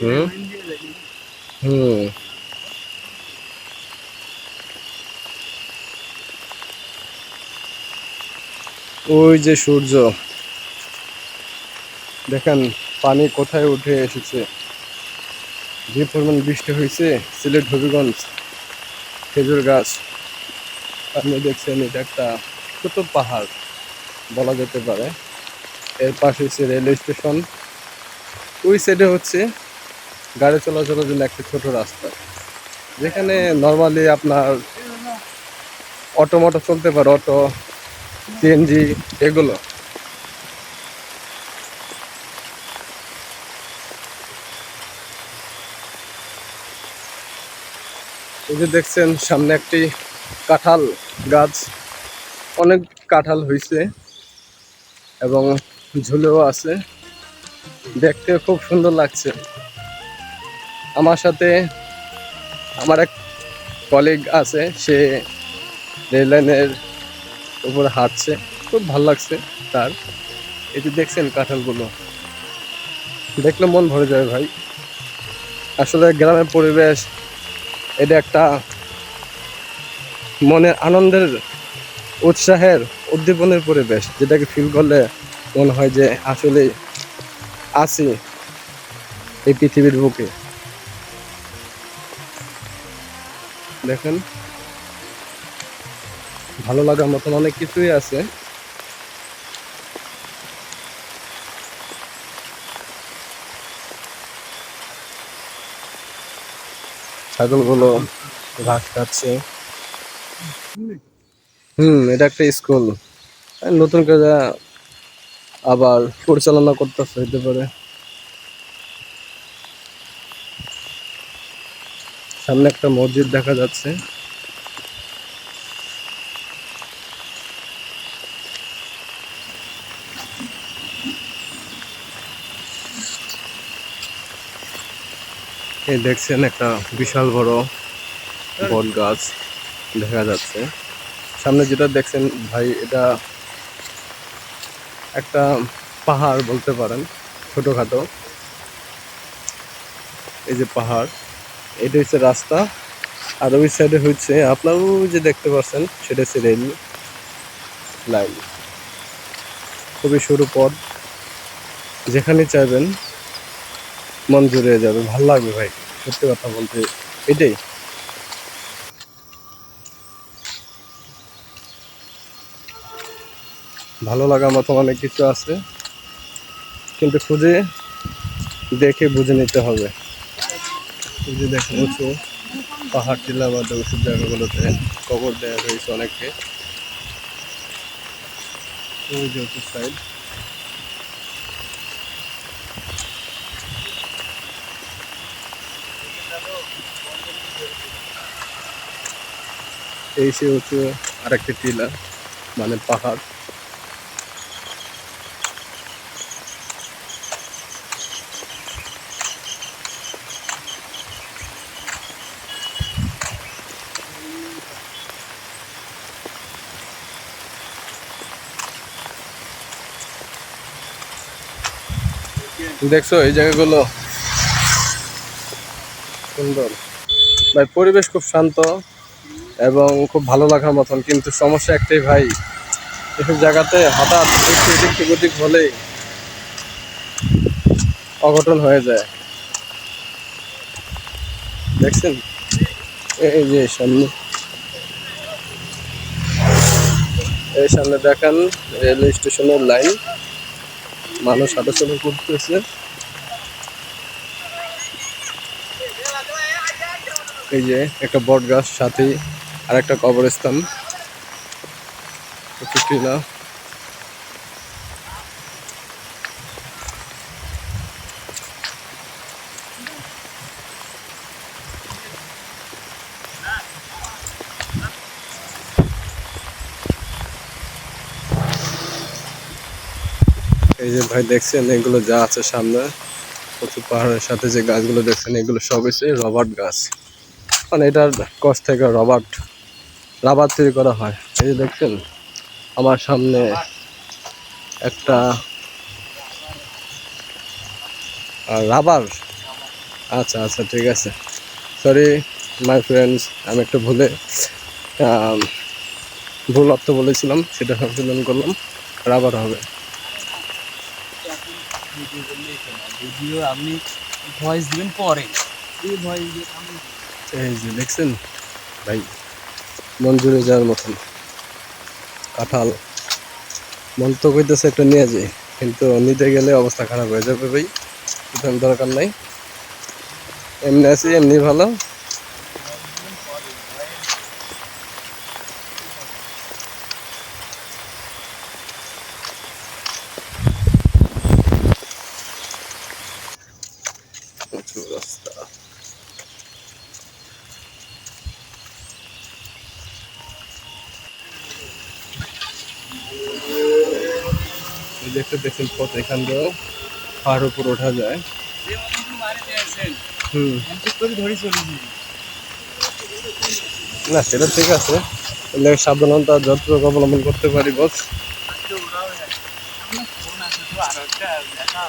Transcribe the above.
হুম হুম ওই যে সূর্য, দেখেন পানি কোথায় উঠে এসেছে। যে পরিমাণ বৃষ্টি হয়েছে, সিলেট হবিগঞ্জ খেজুর গাছ, আপনি দেখছেন এটা একটা ছোট পাহাড় বলা যেতে পারে। এর পাশে হচ্ছে রেলওয়ে স্টেশন, ওই সাইডে হচ্ছে গাড়ি চলাচলের জন্য একটা ছোট রাস্তা, যেখানে নর্মালি আপনার অটো মটো চলতে পারে, অটো, সিএনজি এগুলো। এই যে দেখছেন সামনে একটি কাঁঠাল গাছ, অনেক কাঁঠাল হয়েছে এবং ঝুলেও আছে, দেখতে খুব সুন্দর লাগছে। আমার সাথে আমার এক কলিগ আছে, সে রেল লাইনের উপরে হাঁটছে, খুব ভালো লাগছে তার। এই যে দেখছেন কাঁঠালগুলো, দেখলে মন ভরে যাবে ভাই। আসলে গ্রামের পরিবেশ, এটা একটা মনের আনন্দের, উৎসাহের, উদ্দীপনের পরিবেশ, যেটাকে ফিল করলে মনে হয় যে আসলে আছি এই পৃথিবীর বুকে। দেখেন ভালো লাগার মতন অনেক কিছুই আছে। ছাগলগুলো ঘাস খাচ্ছে। এটা একটা স্কুল, নতুন করে আবার পরিচালনা করতেছে হইতে পারে। সামনে একটা মসজিদ দেখা যাচ্ছে। এই দেখছেন একটা বিশাল বড় বট গাছ দেখা যাচ্ছে। সামনে যেটা দেখছেন ভাই, এটা একটা পাহাড় বলতে পারেন, ছোটখাটো। এই যে পাহাড়, এটা হচ্ছে রাস্তা, আর ওই সাইডে হচ্ছে আপনার ওই যে দেখতে পাচ্ছেন সেটা হচ্ছে রেল লাইন। খুবই সরু পথ, যেখানে চাইবেন মন জুড়ে যাবে, ভালো লাগবে ভাই, সত্যি কথা বলতে এটাই। ভালো লাগার মতো অনেক কিছু আছে, কিন্তু খুঁজে দেখে বুঝে নিতে হবে। এই যে দেখেন উঁচু পাহাড় টিলা বাদে ওষুধ জায়গাগুলোতে কবর দেওয়া হয়েছে অনেককে। ওই যে উঁচু সাইড, এই সে উঁচু আরেকটি টিলা, মানে পাহাড়। দেখছো এই জায়গাগুলো সুন্দর ভাই, পরিবেশ খুব শান্ত এবং খুব ভালো লাগার মতন, কিন্তু সমস্যা একটাই ভাই, এসব জায়গাতে হঠাৎ একটু এদিক থেকে ওদিক হলেই অঘটন হয়ে যায়। দেখছেন এই যে সামনে, এই সামনে দেখেন রেলওয়ে স্টেশনের লাইন, মানুষ হাঁটাচলা করতেছে। এই যে একটা বট গাছ, সাথেই আর একটা কবরস্থান, টিলা। এই যে ভাই দেখছেন এগুলো যা আছে সামনে, প্রচুর পাহাড়ের সাথে যে গাছগুলো দেখছেন, এগুলো সব হচ্ছে রবার্ট গাছ, মানে এটার কষ থেকে রাবার তৈরি করা হয়। এই যে দেখছেন আমার সামনে একটা রাবার। আচ্ছা আচ্ছা, ঠিক আছে। সরি মাই ফ্রেন্ডস, আমি একটু আম, ভুল অর্থ বলেছিলাম, সেটা সংশোধন করলাম। রাবার হবে। ভিডিও আপনি ভয়েস দিবেন পরে, এই ভয়েস দিয়ে আমি এই যে দেখছেন ভাই, মন জুড়ে যাওয়ার মতন কাঁঠাল। মন তো কইতেছে একটা নিয়ে যায়, কিন্তু নিতে গেলে অবস্থা খারাপ হয়ে যাবে ভাই। সুতরাং দরকার নাই, এমনি আছি, এমনি ভালো। ভয়েস দিবেন পরে, ভয়েস উঁচু রাস্তা। এই যে একটা দেখছেন পথ, এখান দিয়েও পাহাড় উপর ওঠা যায়। যে মানুষ মারে দিয়েছেন হুম। ঠিক করে ধরে চলেছি। না সেটা ঠিক আছে, তাহলে সাবধানতা যতটুকু অবলম্বন করতে পারি বস। আজকে ওরাও আমার ফোন আছে তো, আরো একটা দেখা